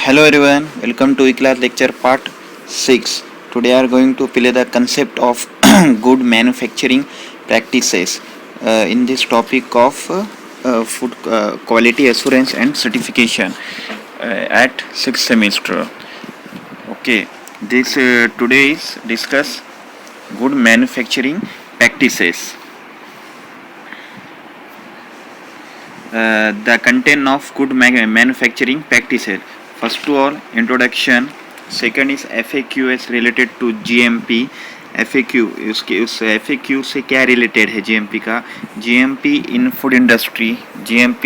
Hello everyone, welcome to eClass lecture part 6. Today I are going to play the concept of good manufacturing practices in this topic of food quality assurance and certification at 6th semester. Okay, this today is discuss good manufacturing practices. The content of good manufacturing practices. First of all, introduction. Second is FAQs related to GMP. FAQ उस FAQ से क्या related है GMP का? GMP in food industry, GMP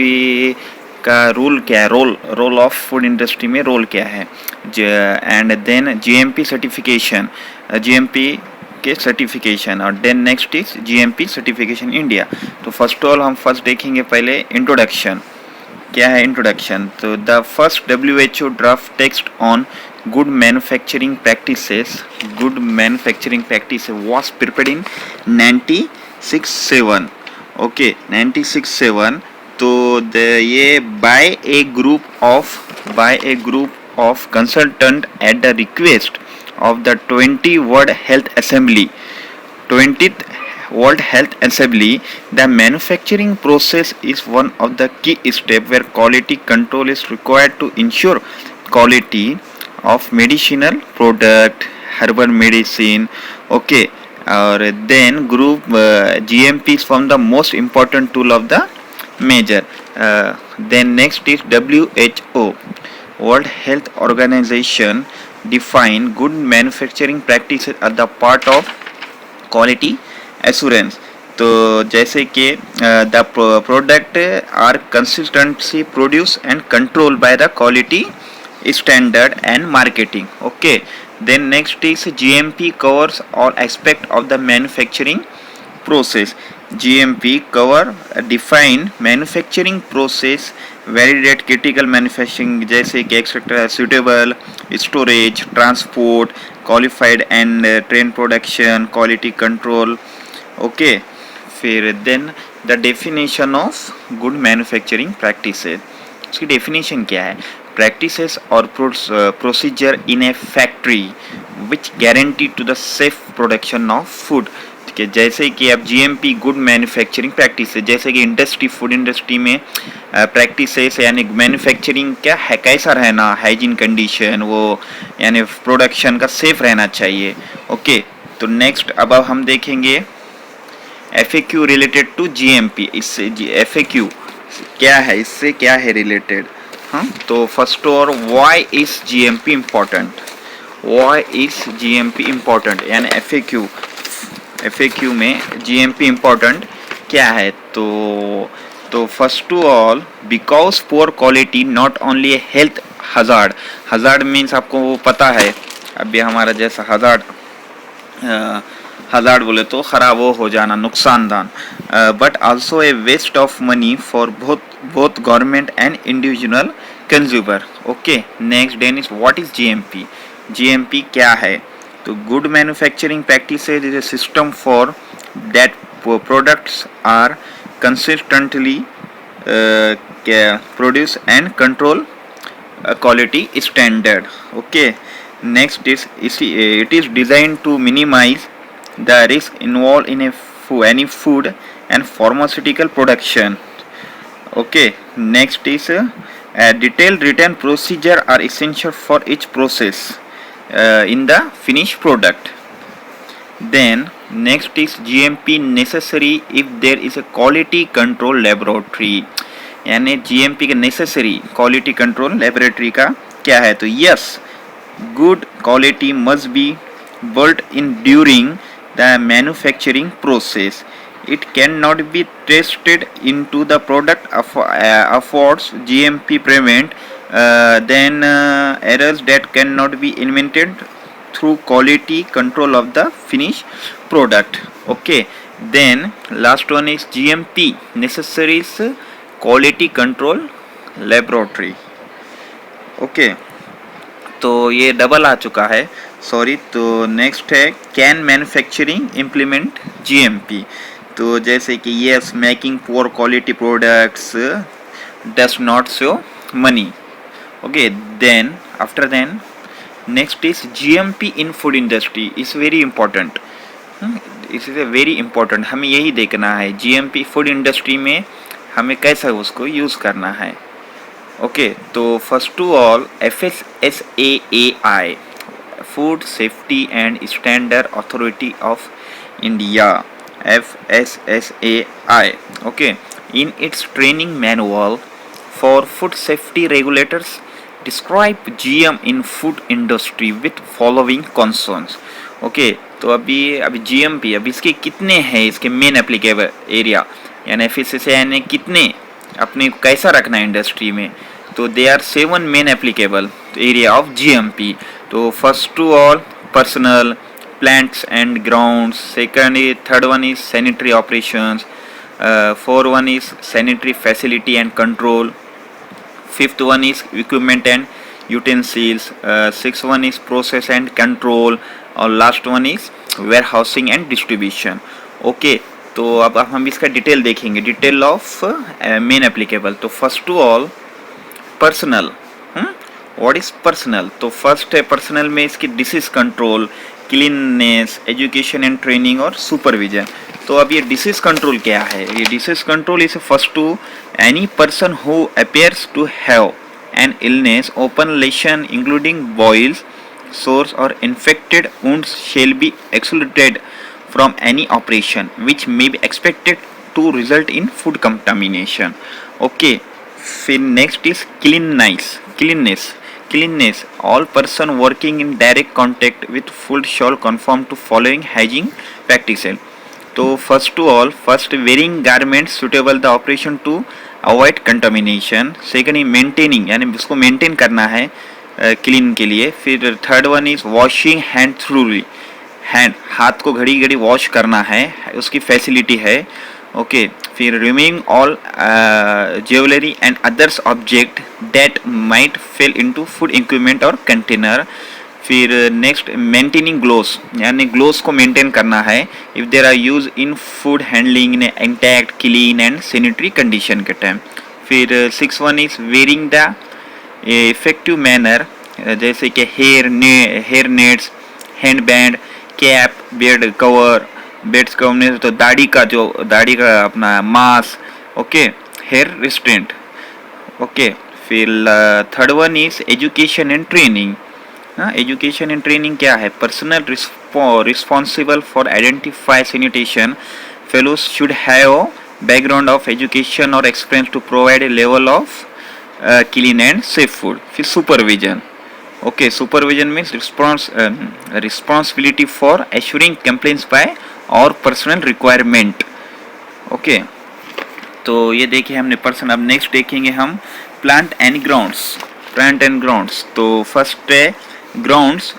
का role क्या है, role of food industry में role क्या है, and then GMP certification, GMP के सर्टिफिकेशन, और then next is GMP certification India. तो फर्स्ट ऑल हम फर्स्ट देखेंगे पहले इंट्रोडक्शन. क्या है इंट्रोडक्शन? तो the first WHO draft text on good manufacturing practices was prepared in 1967. Okay, 1967. तो ये by a group of consultant at the request of the 20th World Health Assembly, the manufacturing process is one of the key steps where quality control is required to ensure quality of medicinal product, herbal medicine. Okay, or then group GMP is from the most important tool of the measure. Then next is WHO, World Health Organization, define good manufacturing practices as the part of quality assurance. तो जैसे कि the product are consistently produced and controlled by the quality standard and marketing. Okay, then next is GMP covers all aspect of the manufacturing process. GMP cover define manufacturing process, validate critical manufacturing जैसे कि etcetera, suitable storage, transport, qualified and trained production, quality control. Okay, फिर then the definition of good manufacturing practices. इसकी definition क्या है? Practices or procedure in a factory which guarantee to the safe production of food. कि जैसे कि अब GMP good manufacturing practice है, जैसे कि इंडस्ट्री, फूड इंडस्ट्री में प्रैक्टिसेस यानी मैन्युफैक्चरिंग क्या है, कैसा रहना, हाइजीन कंडीशन, वो यानी प्रोडक्शन का सेफ रहना चाहिए. ओके, तो नेक्स्ट अब हम देखेंगे FAQ रिलेटेड टू GMP. इससे FAQ क्या है, इससे क्या है रिलेटेड. हाँ, तो फर्स्ट और व्हाई इज GMP इम्पोर्टेंट, यानी FAQ में GMP इम्पोर्टेंट क्या है. तो first to all, because poor quality not only a health hazard means आपको वो पता है, अभी हमारा जैसा हजार्ड बोले तो खराब वो हो जाना, नुकसानदान, but also a waste of money for both government and individual consumer. Okay, next then is what is GMP क्या है. तो good manufacturing practices is a system for that products are consistently produce and control quality standard. Okay, next is it is designed to minimize the risk involved in any food and pharmaceutical production. Okay, next is a detailed written procedure are essential for each process in the finished product. Then next is GMP necessary if there is a quality control laboratory. यानी GMP के necessary quality control laboratory का क्या है. तो yes, good quality must be built in during the manufacturing process. It can not be tested into the product affords GMP prevent then errors that cannot be eliminated through quality control of the finished product. Okay, then last one is GMP necessaries quality control laboratory. Okay, तो ये double आ चुका है, sorry. तो next है can manufacturing implement GMP. तो जैसे कि yes, making poor quality products does not show money. Okay, then After then, next is GMP in food industry is very important. इस इज वेरी इंपॉर्टेंट, हमें यही देखना है GMP फूड इंडस्ट्री में हमें कैसा उसको यूज़ करना है. ओके तो first to all FSSAI food safety and standard authority of India, FSSAI. Okay, in its training manual for food safety regulators describe GM in food industry with following concerns. Okay तो अभी GMP अभी इसके कितने हैं, इसके main applicable area यानी FSSAI ने कितने अपने कैसा रखना है इंडस्ट्री में. तो they are 7 main applicable area of GMP. तो first to all personal, plants and grounds, third one is sanitary operations, fourth one is sanitary facility and control, fifth one is equipment and utensils, sixth one is process and control, और last one is warehousing and distribution. Okay, तो अब हम इसका detail देखेंगे, detail of main applicable. तो first to all personal. What is personal? तो first है personal में इसकी disease control, cleanness, education and training और सुपरविजन. तो अब ये डिसीज कंट्रोल क्या है? ये disease control is first to any person who appears to have an illness, open lesion including boils, sores or infected wounds shall be excluded from any operation which may be expected to result in food contamination. Okay, फिर next is cleanness. All person working in direct contact with food shall conform to following hygiene practices. तो first wearing garments suitable the operation to avoid contamination. second is maintaining, यानी उसको maintain करना है clean के लिए. फिर third one is washing hand थ्रूली, हाथ को घड़ी घड़ी वॉश करना है, उसकी फैसिलिटी है. ओके, फिर removing all jewellery and others object that might fell into food equipment और कंटेनर. फिर नेक्स्ट मेंटेनिंग ग्लोव्स, यानी ग्लोव्स को मेंटेन करना है if there are use in food handling in intact, clean and sanitary condition के time. फिर six one is wearing the effective manner, जैसे कि hair nets, hand band, cap, bed cover, beds cover, तो दाढ़ी का अपना mask. Okay, hair restraint. Okay, फिर third one is education and training. Education and training क्या है? Personal responsible for identify sanitation fellows should have background of education और experience to provide a level of clean and safe food. फिर supervision. Okay, supervision means responsibility for assuring compliance by और personal requirement. Okay, तो ये देखिए हमने person. अब next देखेंगे हम प्लांट एंड ग्राउंड्स. तो फर्स्ट है ग्राउंड्स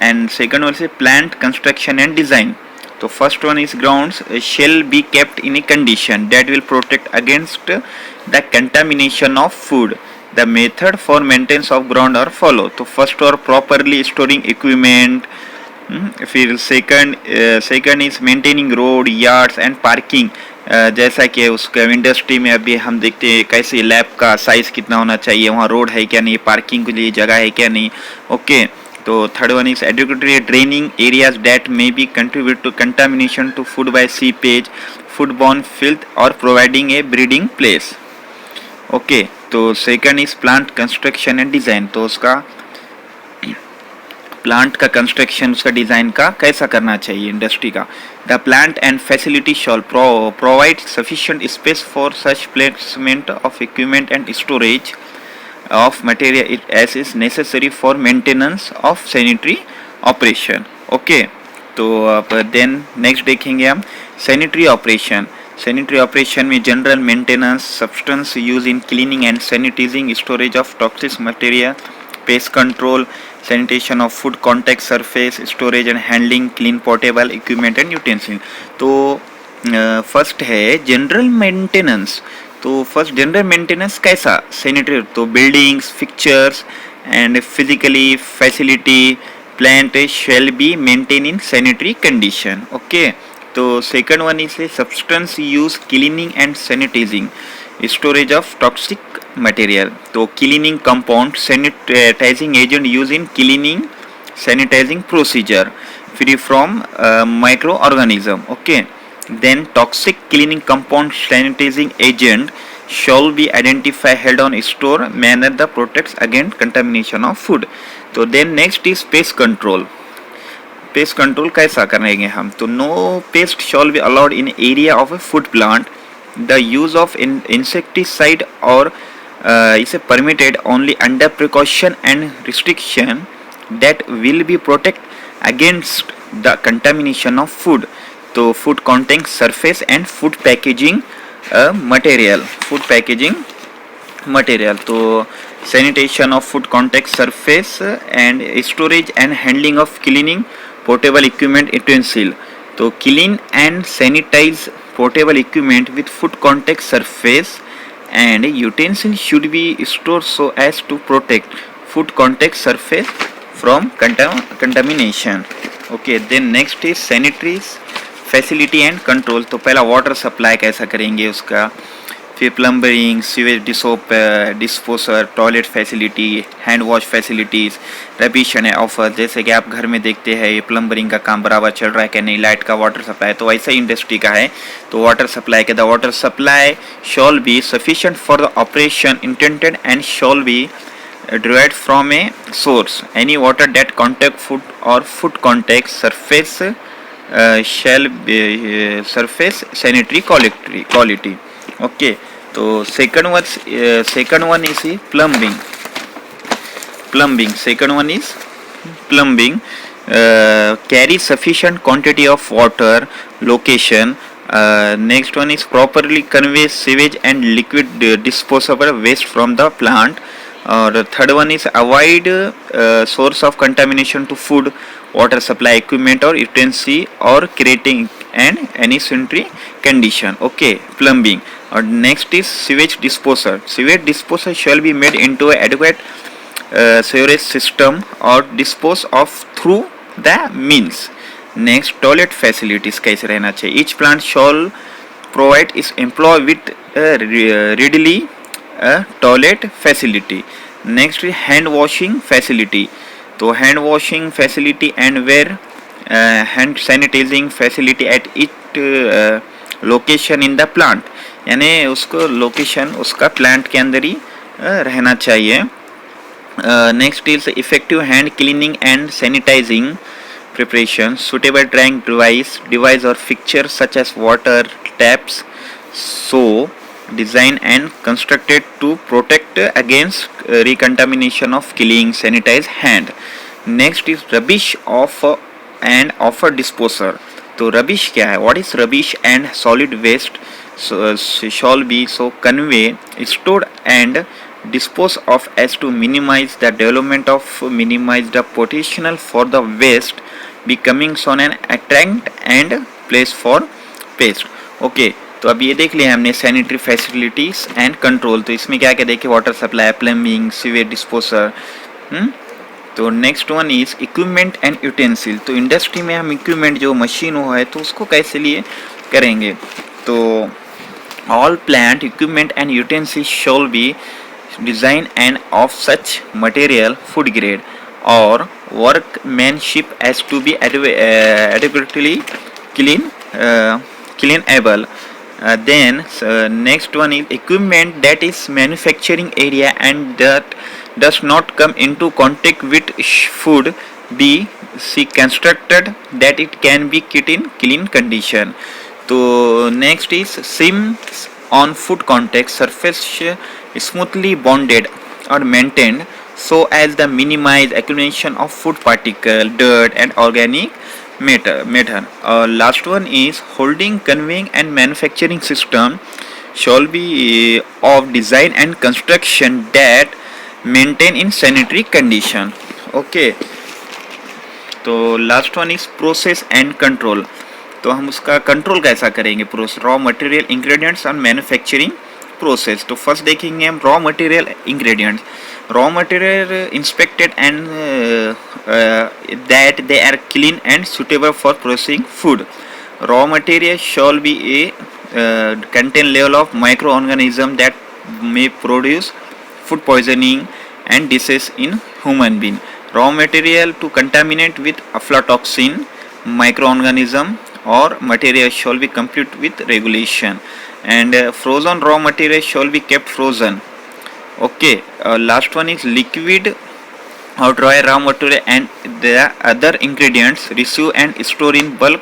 एंड सेकंड वन से प्लांट कंस्ट्रक्शन एंड डिजाइन. तो first one is grounds shall be kept in a condition that will protect against the contamination of food. The method for maintenance of ground are follow. तो first और properly storing equipment. फिर second is maintaining road, yards and parking. जैसा कि उसके industry में अभी हम देखते हैं कैसे लैब का साइज कितना होना चाहिए, वहाँ रोड है क्या नहीं, पार्किंग के लिए जगह है क्या नहीं. ओके, तो third one is adequate draining areas that may be contribute to contamination to food by seepage, foodborne filth और providing a breeding place. Okay, तो second is plant construction and design. तो उसका प्लांट का construction, उसका design का कैसा करना चाहिए इंडस्ट्री का. The plant and facility shawl provide sufficient space for such placement of equipment and storage of material as is necessary for maintenance of sanitary operation. Okay, तो अब then next देखेंगे हम sanitary operation में general maintenance, substance use in cleaning and sanitizing, storage of toxic material, pest control, sanitation of food contact surface, storage and handling, clean portable equipment and utensils. तो first है general maintenance. तो first general maintenance कैसा? Sanitary, तो buildings, fixtures and physically facility plant shall be maintain in sanitary condition. Okay, तो second one is substance use cleaning and sanitizing. storage of toxic material. तो cleaning compound, sanitizing agent used in cleaning, sanitizing procedure, free from microorganism. Okay. Then toxic cleaning compound, sanitizing agent shall be identified, held on store manner that protects against contamination of food. तो then next is pest control. Pest control कैसा करेंगे हम? तो no pest shall be allowed in area of a food plant. The use of insecticide और इसे permitted only under precaution and restriction that will be protect against the contamination of food. तो food content surface and food packaging material. Food packaging material. तो sanitation of food contact surface and storage and handling of cleaning portable equipment utensil. तो clean and sanitize portable equipment with food contact surface and utensil should be stored so as to protect food contact surface from contamination. Okay, then next is sanitary facility and control. तो पहला water supply कैसा करेंगे उसका, फिर plumbing, sewage disposer, toilet facility, hand wash facilities, rubbish and offer. जैसे कि आप घर में देखते हैं ये प्लम्बरिंग का काम बराबर चल रहा है कि नहीं, लाइट का, वाटर सप्लाई, तो वैसा ही इंडस्ट्री का है. तो वाटर सप्लाई के the water supply shawl be sufficient for the operation intended and shawl B derived from a source. Any water that contact food or food contact surface shall be surface sanitary quality. Okay, तो second one is plumbing. Second one is plumbing. Carry sufficient quantity of water, location. Next one is properly convey sewage and liquid disposable waste from the plant. The third one is avoid source of contamination to food, water supply equipment or utensil or creating any sanitary condition. Okay, plumbing. Next is sewage disposal. Sewage disposal shall be made into an adequate sewerage system or dispose of through the means. Next, toilet facilities कैसे रहना चाहिए. Each plant shall provide its employee with readily toilet facility. Next is hand washing facility. तो hand washing facility and where hand sanitizing facility at each location in the plant. यानी उसको location उसका plant के अंदर ही रहना चाहिए. Next is effective hand cleaning and sanitizing preparation. Suitable drying device और fixture such as water taps so design and constructed to protect against recontamination of cleaning sanitize hand. Next is rubbish of and offal disposal. तो rubbish क्या है? What is rubbish and solid waste shall be so convey, stored and dispose of as to minimize the development of minimize the potential for the waste becoming so an attract and place for paste. Okay, तो अब ये देख लिया हमने sanitary facilities and control. तो इसमें क्या क्या देखे? Water supply, plumbing, sewage disposal. तो next one is equipment and utensil. तो इंडस्ट्री में हम इक्विपमेंट जो मशीन हुआ है तो उसको कैसे लिए करेंगे? तो all plant equipment and utensils shall be designed and of such material, food grade or workmanship as to be adequately cleanable. Then next one is equipment that is manufacturing area and that does not come into contact with food be constructed that it can be kept in clean condition. तो next is seams on food contact surface smoothly bonded or maintained so as the minimize accumulation of food particle, dirt and organic matter. Last one is holding, conveying and manufacturing system shall be of design and construction that maintain in sanitary condition. Okay, तो last one is process and control. तो हम उसका control कैसा करेंगे? Process, raw material, ingredients और manufacturing process. तो first देखेंगे हम raw material ingredients. Raw material inspected and that they are clean and suitable for processing food. Raw material shall be contain level of microorganism that may produce food poisoning and disease in human being. Raw material to contaminate with aflatoxin microorganism or material shall be complete with regulation, and frozen raw material shall be kept frozen. Okay, last one is liquid or dry raw material and the other ingredients receive and store in bulk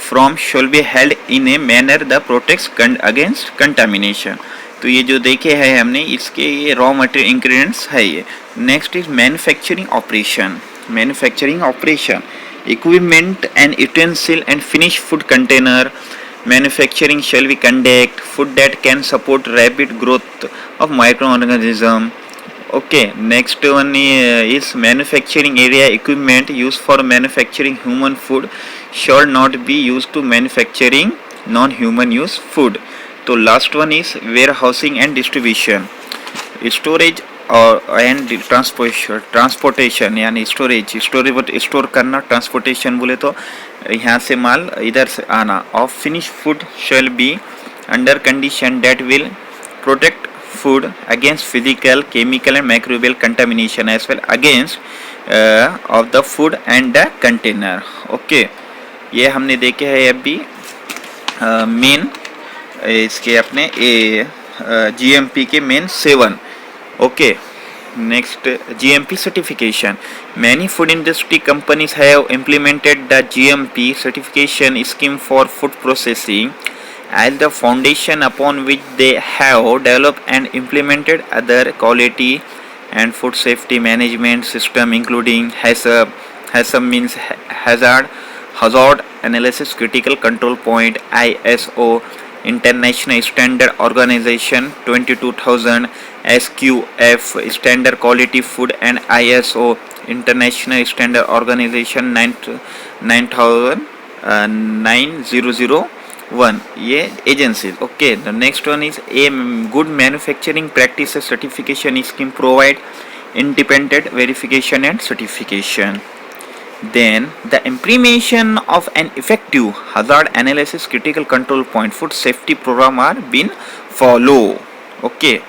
from shall be held in a manner that protects against contamination. तो ये जो देखे हैं हमने इसके ये raw material ingredients है ये. Next is manufacturing operation. Manufacturing operation equipment and utensil and finished food container manufacturing shall be conduct food that can support rapid growth of microorganism. Okay, next one is manufacturing area equipment used for manufacturing human food shall not be used to manufacturing non-human use food. So last one is warehousing and distribution, storage और and transportation यानी storage store करना, transportation बोले तो यहाँ से माल इधर से आना. Of finish food shall be under condition that will protect food against physical chemical and microbial contamination as well against of the food and the container. Okay, ये हमने देखे है अभी मेन इसके अपने GMP के main 7. Okay, next GMP certification. Many food industry companies have implemented the GMP certification scheme for food processing as the foundation upon which they have developed and implemented other quality and food safety management system including HACCP means hazard analysis critical control point, ISO International Standard Organization 22000, SQF Standard Quality Food and ISO International Standard Organization 9001. ये agencies. Okay, the next one is a good manufacturing practices certification scheme provide independent verification and certification. Then the implementation of an effective hazard analysis critical control point food safety program are being follow. Okay,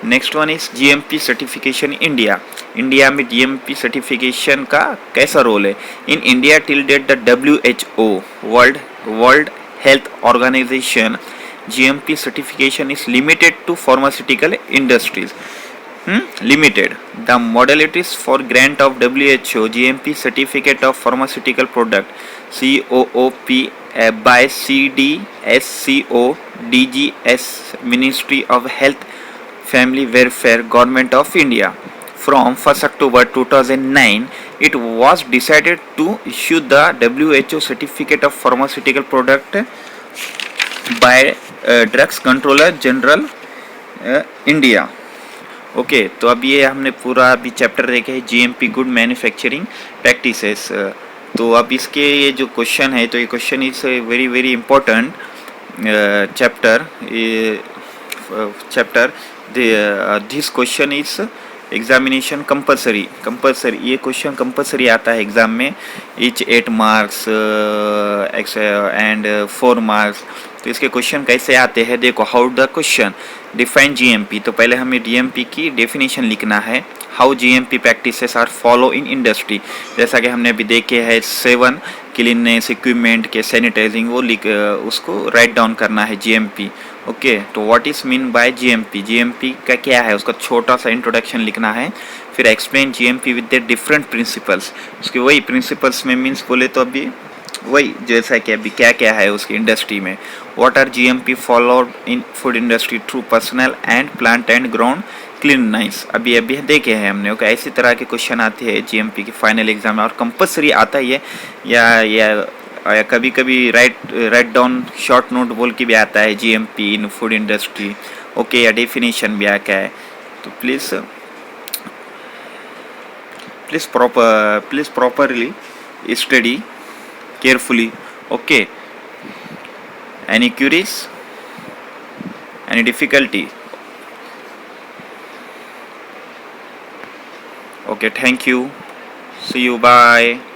next one is GMP certification India. India में GMP certification का कैसा role है? In India till date the WHO World Health Organization GMP certification is limited to pharmaceutical industries. Limited. The modalities for grant of WHO GMP certificate of pharmaceutical product COOP by CDSCO DGS Ministry of Health Family Welfare Government of India. From 1st October 2009 it was decided to issue the WHO certificate of pharmaceutical product by Drugs Controller General India. Okay, तो अब ये हमने पूरा अभी chapter देखे है GMP good manufacturing practices. तो अब इसके ये जो क्वेश्चन है तो ये question is very very important chapter this question is examination compulsory. ये क्वेश्चन कंपलसरी आता है एग्जाम में. Each 8 marks and 4 marks. तो इसके क्वेश्चन कैसे आते हैं देखो. How the question define GMP. तो पहले हमें GMP की डेफिनेशन लिखना है. How GMP practices are follow in industry. जैसा कि हमने अभी देखे है 7 क्लीननेस इक्विपमेंट के सैनिटाइजिंग वो उसको राइट डाउन करना है GMP. ओके, तो what is mean by GMP का क्या है उसका छोटा सा इंट्रोडक्शन लिखना है. फिर explain GMP with the different principles. उसके वही प्रिंसिपल्स में मीन्स बोले तो अभी वही जैसा कि अभी क्या क्या है उसकी इंडस्ट्री में. What are GMP followed in food industry through personal and plant and ground cleanness. अभी देखे हैं हमने. ओके, ऐसी तरह के क्वेश्चन आते हैं GMP की फाइनल एग्जाम में और कंपलसरी आता ही है या कभी कभी राइट डाउन शॉर्ट नोट बोल के भी आता है GMP in food industry. Okay, या डेफिनेशन भी आता है. तो please properly study carefully. Okay, any queries, any difficulty? Okay, thank you, see you, bye.